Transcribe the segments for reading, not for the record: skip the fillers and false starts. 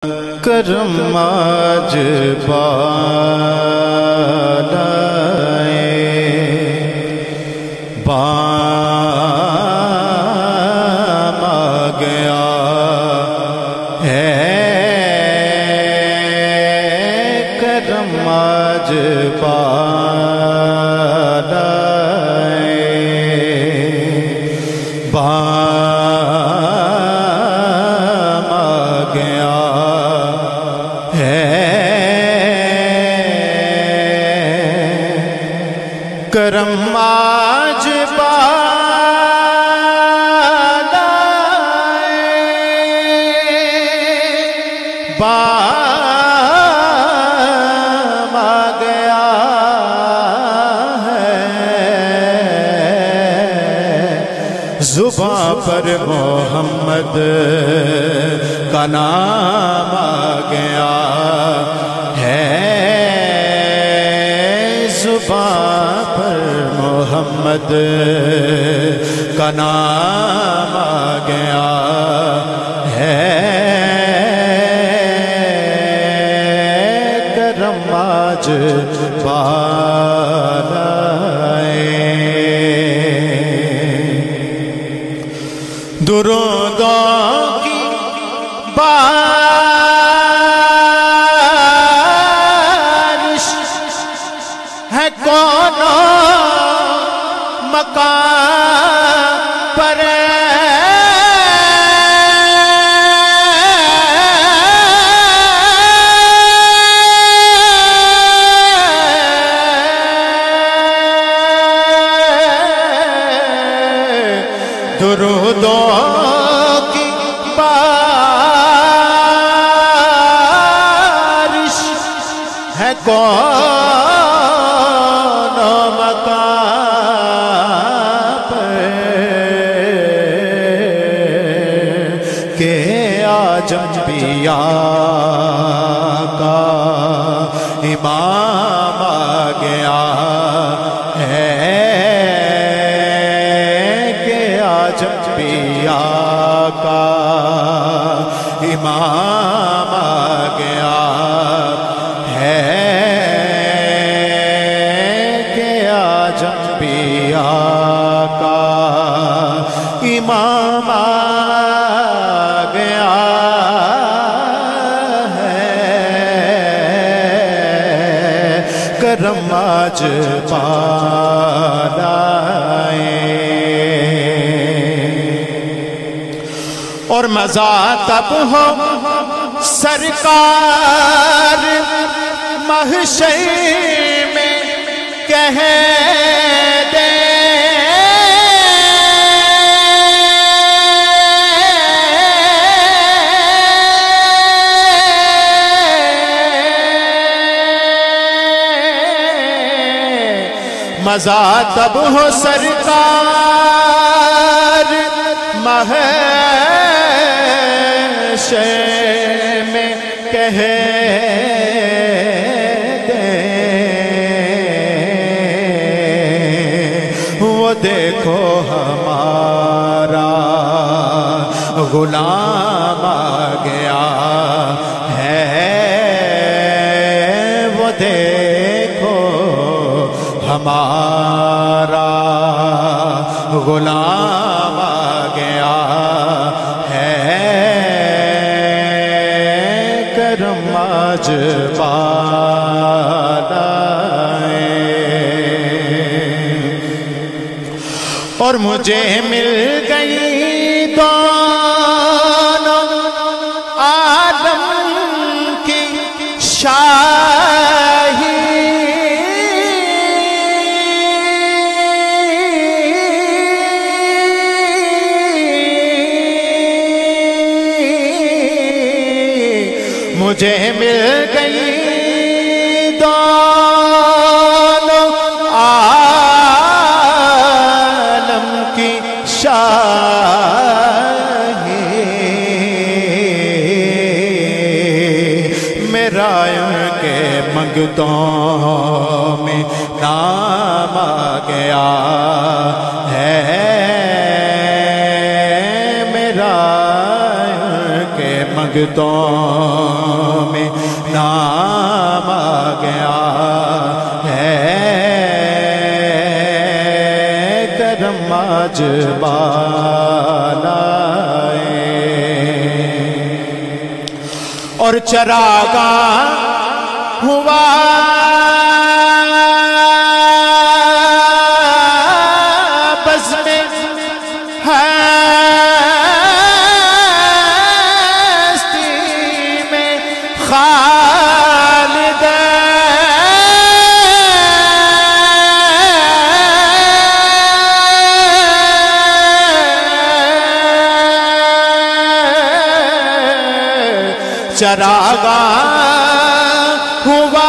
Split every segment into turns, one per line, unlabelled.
کرم آج بالائے بام آ گیا ہے، کرم آج بالائے بام آ گیا کرم آج بالائے بام آ گیا ہے، زباں پر محمد کا نام آ گیا ہے، زباں پر محمد کا نام آ گیا ہے، کرم آج بالائے درودوں کی بارش ہے کونوں مکان پر، درودوں کی بارش ہے کونوں مکان پر، کہ آج انبیاء کا امام آ گیا ہے، کہ آج انبیاء کا امام آ گیا ہے، کہ آج انبیاء کا امام آ گیا ہے، کرم آج بالائے اور مزہ تب ہو سرکار محشر میں کہہ دے، مزہ تب ہو سرکار محشر میں کہہ دیں، وہ دیکھو ہمارا غلام آ گیا ہے، وہ دیکھو ہمارا غلام آ گیا ہے، کرم آج بالائے اور مجھے مل گئی دونوں عالم کی شاہی، مجھے مل گئی دونوں عالم کی شاہی، میرا ان کے منگتوں میں نام آ گیا ہے، میرا ان کے منگتوں منگتوں میں نام آ گیا ہے کرم آج بالائے اور چراغاں ہوا بس میں ہستی میں خالد چراغاں ہوا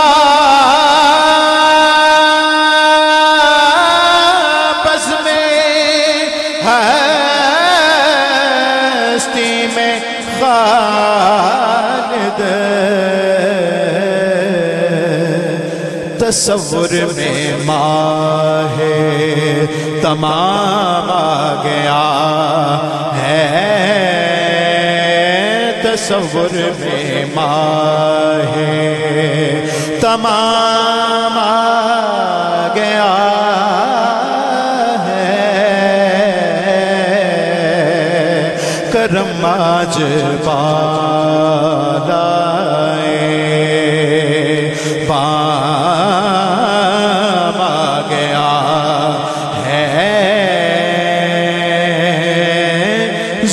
بس میں ہستی میں خالد تصور میں ماہ تمام آ گیا ہے تصور میں ماہ تمام آ گیا ہے کرم آج بالائے بام آ گیا ہے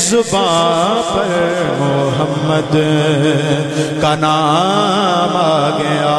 زبان پر محمد کا نام آ گیا